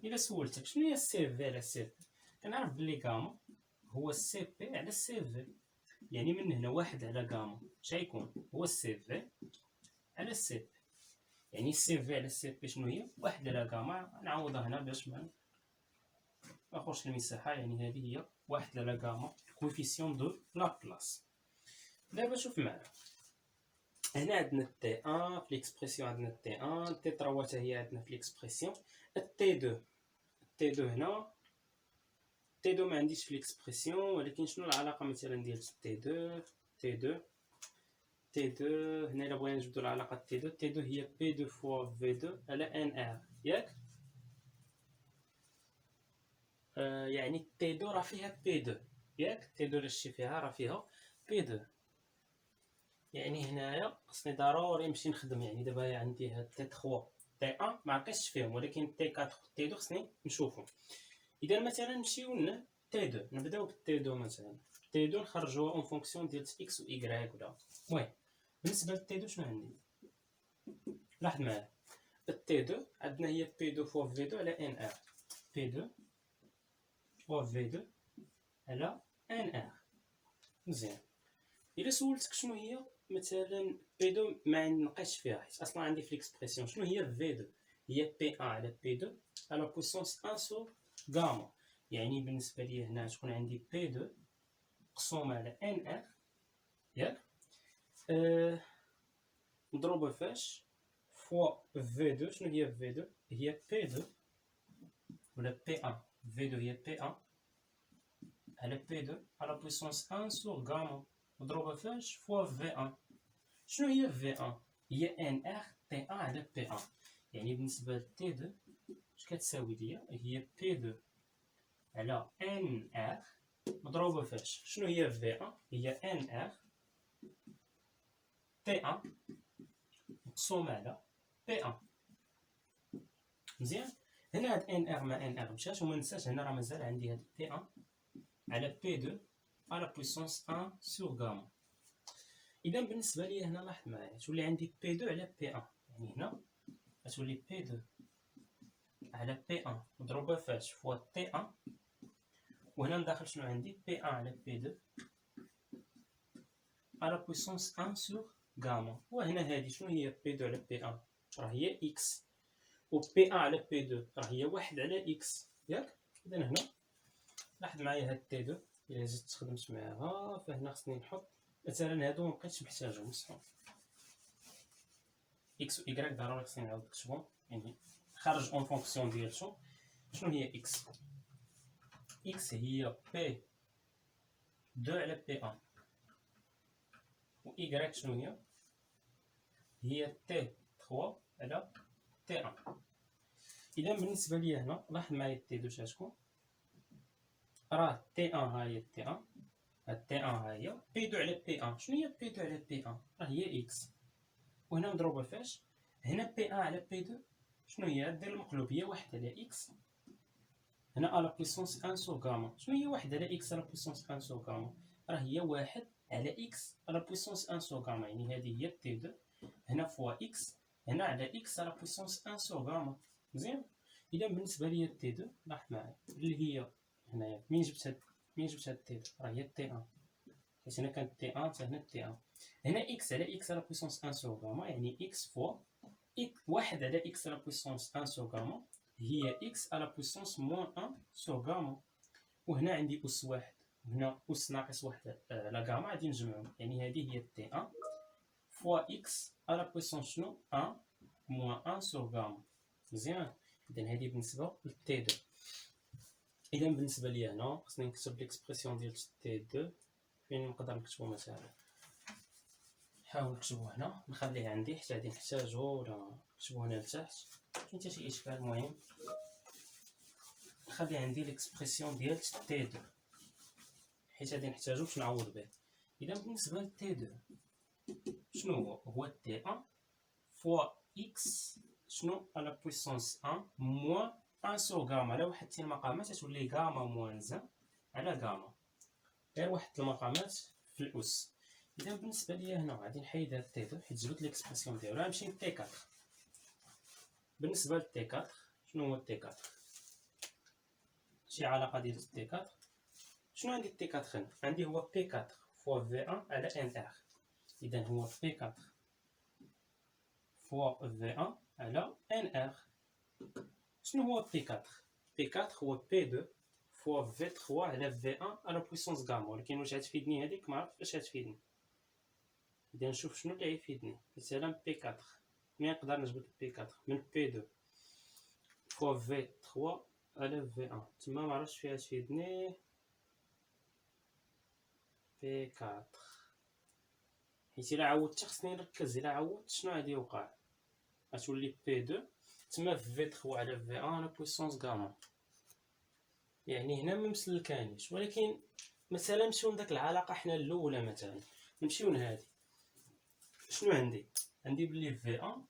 Speaker 1: الا سولتك شنو هي سي في على سي بي، كنعرف بلي غاما هو سي بي على سي في، يعني من هنا واحد على غاما اش غيكون؟ هو سي في على سي بي. يعني سي في على سي بي شنو هي؟ واحد على غاما. نعوضها هنا باش ما ناخذش المساحه، يعني هذه هي واحد على غاما كوفيسيون دو لابلاس. دابا شوف معايا هنا عندنا تي ان في ليكسبرسيون، عندنا تي ان، تي 3 حتى هي عندنا في ليكسبرسيون. التي 2، تي 2 هنا، تي 2 ما عنديش في ليكسبرسيون، ولكن شنو العلاقه مثلا ديال تي 2؟ تي 2 تي 2 هنا الا بغينا نجبدو العلاقه تي 2، تي 2 هي بي 2 فوا في 2 على ان ار، ياك؟ يعني تي 2 راه فيها بي 2، ياك؟ تي 2 الا شتي فيها راه فيها بي 2. يعني هنايا خصني ضروري نمشي نخدم، يعني دابا عندي هاد تي 3 تي 1 ما عقلتش فيهم، ولكن تي 4 تي 2 خصني نشوفهم. اذا مثلا نمشيو ل تي 2، نبداو بالتي 2 مثلا. تي 2 نخرجوها اون فونكسيون ديال اكس و ايكغيك ولا المهم. بالنسبه لتي 2 شنو عندي؟ لاحظ معايا، التي 2 عندنا هي بي 2 فوا في 2 على ان ار، بي 2 فوا في 2 على ان ار. مزيان. الا سولتك شنو هي مثلا بي 2 ما نقاش فيها، حيت اصلا عندي في ليكسبرسيون شنو هي في 2؟ هي بي 1 على بي 2 على بويسونس 1 سور غاما. يعني بالنسبه لي هنا تكون عندي بي 2 مقسومه على ان ار، ياك؟ مضروبه فاش؟ فوا في 2. شنو هي في 2؟ هي بي 2 ولا بي 1. في 2 هي بي 1 على بي 2 على بويسونس 1 سور غاما مضروبه فاش؟ فوا في 1. شنو هي في 1؟ هي ان ار تي 1 على بي 1. يعني بالنسبه لتي 2 اش كتساوي ليا؟ هي بي 2 على ان ار مضروبه فاش؟ شنو هي في 1؟ هي ان ار تي 1 مقسومه على بي 1. مزيان. هنا هاد ان ار مع ان ار مشات، وما ننساش هنا راه مازال عندي هاد بي 1 على بي 2 على بويسونس 1 سور غاما. اذا بالنسبه لي هنا لاحظ معايا تولي عندي بي 2 على بي 1، يعني هنا غتولي بي 2 على بي 1 مضروبه فاش؟ فوا تي 1. وهنا نداخل شنو عندي؟ بي 1 على بي 2 على بويسونس 1 سور غاما. وهنا هادي شنو هي بي 2 على بي 1؟ راه هي اكس، و بي 1 على بي 2 راه هي 1 على اكس، ياك؟ اذا هنا لاحظ معايا هاد تي 2 الا زدت خدمت معاها، فهنا خصني نحط مثلا هادو مبقيتش محتاجهم بصح اكس و ايكغيك ضروري خصني نعاود نكتبهم، يعني خارج اون فونكسيون ديال شنو هي اكس؟ اكس هي بي 2 على بي 1، و ايكغيك شنو هي؟ هي تي 3 على تي 1. اذا بالنسبه لي هنا لاحظ معايا تي 2 شاتكون، راه تي 1 ها هي تي 1، هاد تي 1 ها هي بي 2 على بي 1. شنو هي بي 2 على بي 1؟ راه هي اكس، وهنا مضروبه فاش؟ هنا بي 1 على بي 2 شنو هي؟ دير المقلوب، هي 1 على اكس هنا على بويسونس 1 سور غاما. شنو هي 1 على اكس على بويسونس 1 سور غاما؟ راه هي 1 على اكس على بويسونس 1 سور غاما، يعني هذه هي تي 2 هنا فوا اكس هنا على اكس على بويسونس 1 سور غاما. مزيان. اذا بالنسبه لي تي 2 لاحظ معايا اللي هي هنايا منين جبت هاد تي 2؟ راه هي تي 1، حيت هنا كانت تي 1 حتى هنا تي 1. هنا اكس على اكس على بويسونس 1 سور غاما، يعني اكس فوا 1 على اكس على بويسونس 1 سور غاما هي اكس على بويسونس موان 1 سور غاما. وهنا عندي اس واحد، وهنا اس ناقص واحد على غاما غادي نجمعهم، يعني هذه هي تي 1 فوا اكس على بويسونس شنو 1 موان 1 سور غاما. مزيان. اذا هذه بالنسبه لتي 2. اذا بالنسبه لي هنا خصني نكتب ليكسبرسيون ديال تي 2. فين نقدر نكتبو مثلا؟ نحاول نكتبو هنا، نخليه عندي حتى غادي نحتاجو، ولا نكتبو هنا لتحت كاين حتى شي اشكال. المهم نخلي عندي ليكسبرسيون ديال تي 2 حيت غادي نحتاجو باش نعوض به. اذا بالنسبه لتي 2 شنو هو تي 1 فوا اكس شنو على بويسونس 1 موان 1 سور غاما. على وحدتي المقامات تولي غاما موان على غاما، غير واحد المقامات في الاس. اذا بالنسبه لي هنا غادي نحيد هاد تي 2 حيت جبت ليكسبرسيون ديالو. غنمشي لتي 4. بالنسبه لتي 4 شنو هو تي 4؟ شي علاقه ديال تي 4؟ شنو عندي تي 4 هنا؟ عندي هو بي 4 فوا في 1 على ان ار. اذا هو بي 4 فوا في 1 على ان ار. شنو هو بي 4؟ بي 4 هو بي 2 فوا في 3 على في 1 على بويسونس غاما. ولكن واش غتفيدني هذيك؟ ما عرفتش اش غتفيدني. إذا نشوف شنو اللي غيفيدني. مثلا بي 4 منين نقدر نجبد بي 4 من بي 2 فوا في 3 على في 1 تما معرفتش فيها تفيدني بي 4 حيت الا عاودت خصني نركز. الا عاودت شنو غادي يوقع غتولي بي 2 تما في 3 على في 1 على بويسونس غاما. يعني هنا ما مسلكانيش. ولكن مثلا نمشيو لداك العلاقه حنا الاولى مثلا نمشيو لهادي. شنو عندي بلي في 1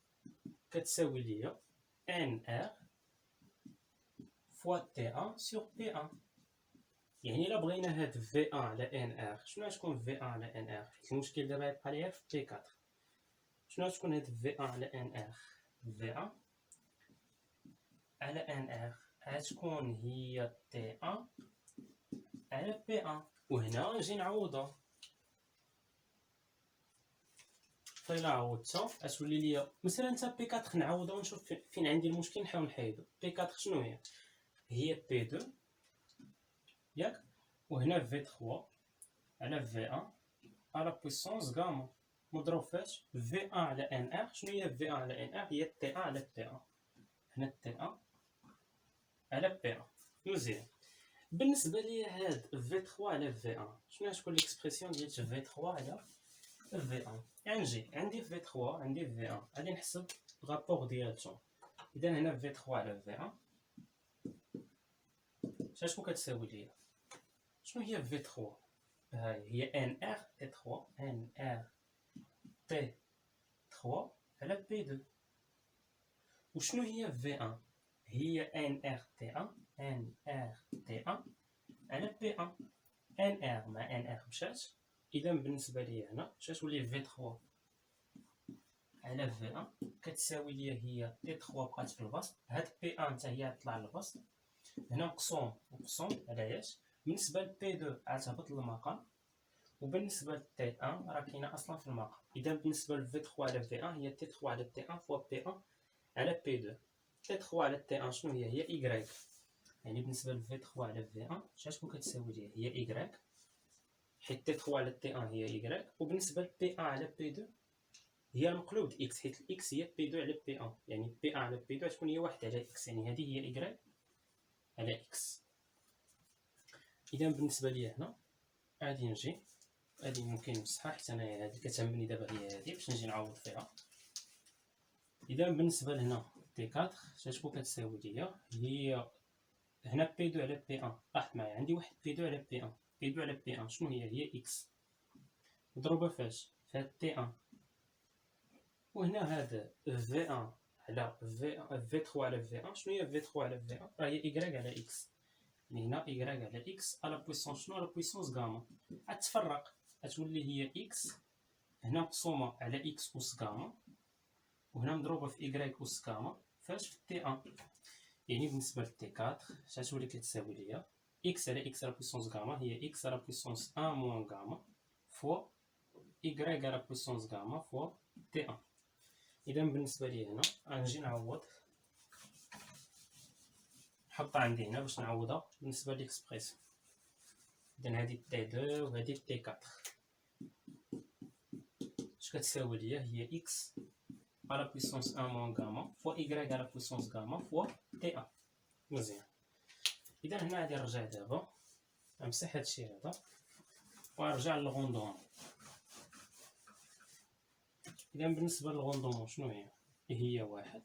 Speaker 1: كتساوي ليا ان ار فوا تي 1 سور بي 1. يعني الا بغينا هاد في 1 على ان ار شنو غتكون في 1 على ان ار؟ حيت المشكل دابا يبقى ليا في بي 4. شنو غتكون هاد في 1 على ان ار؟ في 1 على ان ار غتكون هي تي 1 على بي 1. وهنا نجي نعوضها. فإلا عوضتها غتولي ليا مثلا حتى بي 4 نعوضها ونشوف فين عندي المشكل نحاول نحيدو. بي 4 شنو هي بي 2 ياك، وهنا في 3 على في 1 على بويسونس غاما مضروب فاش في 1 على ان ار. شنو هي في 1 على ان ار؟ هي تي 1 على بي 1. هنا تي 1 على بي 1. مزيان. بالنسبه لي هاد في 3 على في 1 شنو غتكون ليكسبرسيون ديال في 3 على في 1؟ يعني نجي عندي في 3 عندي في 1 غادي نحسب الرابور ديالهم. اذا هنا في 3 على في 1 شنو كتساوي ليا؟ شنو هي في 3؟ هي ان ار تي 3 ان ار تي 3 على بي 2. وشنو هي في 1؟ هي ان ار تي 1 ان ار تي 1 على بي 1. ان ار مع ان ار مشات. اذا بالنسبه لي هنا اش غتولي في 3 على في 1 كتساوي ليا هي تي 3 بقات في البسط. هاد بي 1 حتى هي طلع للبسط. هنا مقسوم علاش؟ بالنسبه ل بي 2 غتهبط للمقام. وبالنسبه ل تي 1 راه كاينه اصلا في المقام. اذا بالنسبه ل في 3 على في 1 هي تي 3 على تي 1 فوا بي 1 على بي 2. تي 3 على تي 1 شنو هي ايكغيك. يعني بالنسبه ل في 3 على في 1 اش غتكون كتساوي ليا؟ هي ايكغيك، حيت تي 3 على تي 1 هي ايكغيك. وبالنسبه ل بي 1 على بي 2 هي المقلوب د اكس، حيت الاكس هي بي 2 على بي 1. يعني بي 1 على بي 2 تكون هي 1 على اكس. يعني هذه هي ايكغيك على اكس. اذا بالنسبه لي هنا غادي نجي هادي ممكن نمسحها حيت انا هادي كتهمني دابا هي هادي باش نجي نعوض فيها. اذا بالنسبه لهنا تي 4 شتكون كتساوي ليا؟ هي هنا بي 2 على بي 1. لاحظ معايا عندي واحد بي 2 على بي 1. بي 2 على بي 1 شنو هي اكس مضروبه فاش؟ فهاد تي 1. وهنا هاد في 1 على في 3 على في 1 شنو هي في 3 على في 1؟ راه هي ايكغيك على اكس. يعني هنا ايكغيك على اكس على بويسونس شنو؟ على بويسونس غاما. غتفرق غتولي هي اكس هنا مقسومه على اكس اس غاما، وهنا مضروبه في ايكغيك اس غاما فاش في تي 1. يعني بالنسبه لتي 4 شتولي كتساوي ليا اكس على اكس على بويسونس غاما هي اكس على بويسونس 1 موان غاما فوا ايكغيك على بويسونس غاما فوا تي 1. اذا بالنسبه لي هنا غنجي نعوض. نحطها عندي هنا باش نعوضها بالنسبه ليكسبريسيون. اذا هذه تي 2 وهذه تي 4 اش كتساوي ليا؟ هي اكس على بويسونس 1 موان غاما فوا ايكغيك على بويسونس غاما فوا تي 1. مزيان. اذا هنا غادي نرجع دابا نمسح هادشي هذا ونرجع للغوندومون. اذا بالنسبه للغوندومون شنو هي واحد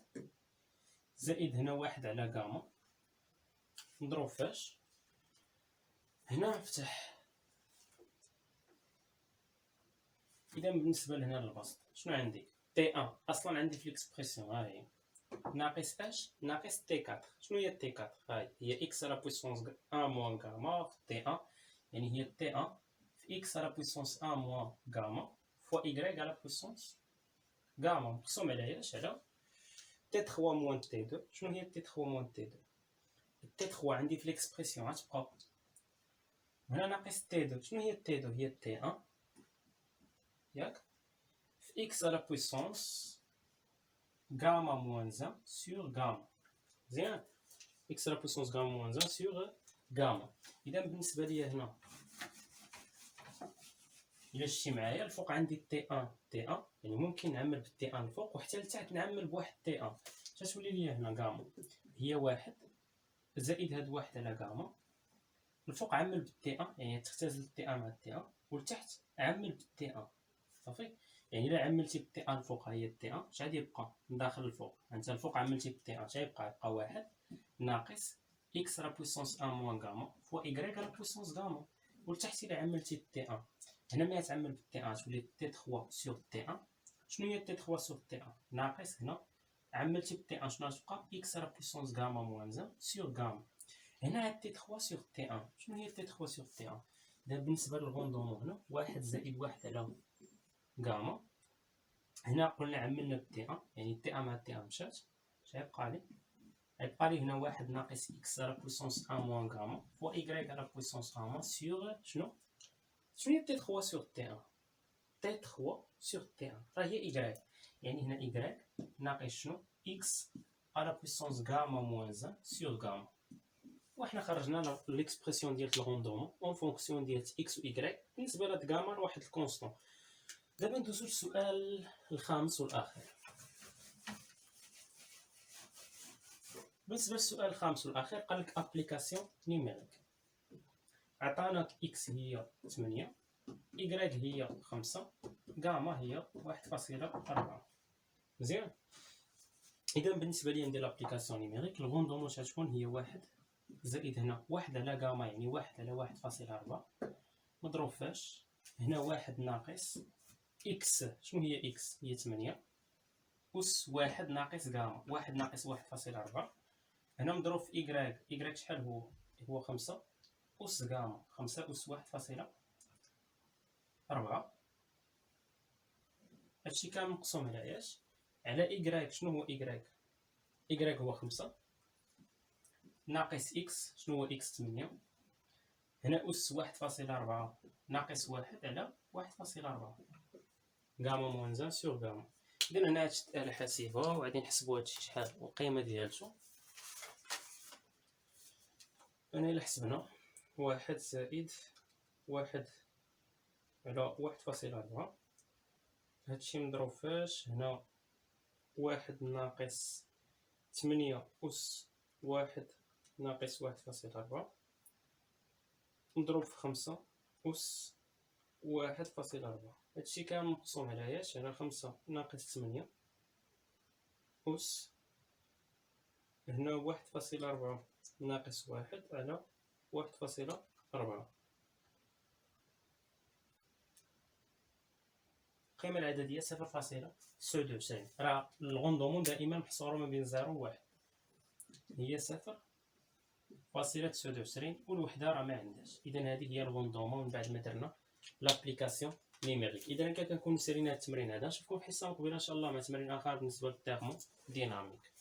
Speaker 1: زائد هنا واحد على غاما نضرب فاش؟ هنا نفتح. اذا بالنسبه لهنا للبسط شنو عندي؟ تي 1 اصلا عندي في ليكسبرسيون ها هي ناقص اش؟ ناقص تي 4. شنو هي تي 4؟ هاي هي اكس على بويسونس 1 موان غاما في تي 1. يعني هي تي 1 في اكس على بويسونس 1 موان غاما فوا ايكغيك على بويسونس غاما مقسوم على اش؟ على تي 3 موان تي 2. شنو هي تي 3 موان تي 2؟ تي 3 عندي في ليكسبرسيون غتبقى هنا ناقص تي 2. شنو هي تي 2؟ هي تي 1 ياك في اكس على بويسونس غاما موان 1 سور غاما. مزيان. اكس على بويسونس غاما موان 1 سور غاما. اذا بالنسبه ليا هنا الا شتي معايا الفوق عندي تي ان تي ان، يعني ممكن نعمل بالتي ان الفوق وحتى لتحت نعمل بواحد تي ان. تتولي لي هنا غاما هي واحد زائد هاد واحد على غاما، الفوق عمل بالتي ان يعني تختزل التي ان مع التي ان، والتحت عمل بالتي ان صافي. يعني الا عملتي بالتي ان الفوق هي التي ان اش غادي يبقى من داخل الفوق، انت الفوق عملتي بالتي ان اش غيبقى واحد ناقص اكس على بويسونس ان موان غاما فوا ايكغيك على بويسونس غاما، والتحت الا عملتي بالتي ان هنا ملي تعمل بالتي ان تولي تي 3 سور تي ان. شنو هي تي 3 سور تي ان ناقص هنا عملتي بالتي ان شنو غتبقى اكس على بويسونس غاما موان 1 سور غاما. هنا هاد تي 3 سور تي ان شنو هي تي 3 سور تي ان؟ دابا بالنسبه للغوندومون هنا واحد زائد واحد على غاما، هنا قلنا عملنا بالتي ان يعني تي ان مع تي ان مشات، اش غيبقى لي؟ غيبقى لي هنا واحد ناقص اكس على بويسونس ان موان غاما فوا ايكغيك على بويسونس غاما سور شنو هي تي 3 سور تي ان؟ تي 3 سور تي ان راه هي ايكغيك، يعني هنا ايكغيك ناقص شنو اكس على بويسونس غاما موان 1 سور غاما. وحنا خرجنا ليكسبرسيون ديال الغوندومون اون فونكسيون ديال اكس و ايكغيك بالنسبه لهاد غاما واحد الكونستون. دابا ندوزو للسؤال الخامس والاخير. بالنسبه للسؤال الخامس والاخير قال لك ابليكاسيون نيميريك، عطانا اكس هي 8 ايكغيك هي 5 غاما هي 1.4. مزيان. اذا بالنسبه لي ندير لابليكاسيون نيميريك الغوندومون غتكون هي واحد زائد هنا واحد على غاما يعني واحد على 1.4 مضروب فاش هنا واحد ناقص اكس شنو هي اكس هي 8 أس واحد ناقص غاما واحد ناقص 1.4 هنا مضروب في إيكغيك، إيكغيك شحال هو 5 أس غاما 5 أس 1.4. هادشي كامل مقسوم على اش؟ على إيكغيك. شنو هو إيكغيك؟ إيكغيك هو 5 ناقص إكس شنو هو إكس 8 هنا أس 1.4 ناقص واحد على 1.4 غاما موان 1 سور غاما. إذا هنا هادشي الآلة حاسبة وغادي نحسبو هادشي شحال القيمة ديالتو. أنا إلا حسبنا واحد زائد واحد على 1.4 هادشي مضروب فاش هنا واحد ناقص 8 أس واحد ناقص 1.4 مضروب في 5 أس 1.4. هادشي كامل مقسوم على اش؟ على 5 ناقص 8 أس هنا 1.4 ناقص 1 على 1.4. القيمة العددية 0.29. راه الغوندومون دائما محصورة ما بين 0 و 1 هي 0.29 والوحدة راه ما عندهاش. إذا هذه هي الغوندومون من بعد ما درنا لابليكاسيون نيميريك. إذا كنكون سالينا هاد التمرين هذا نشوفكم في حصة مقبلة إن شاء الله مع تمرين آخر بالنسبة للتيرمو ديناميك.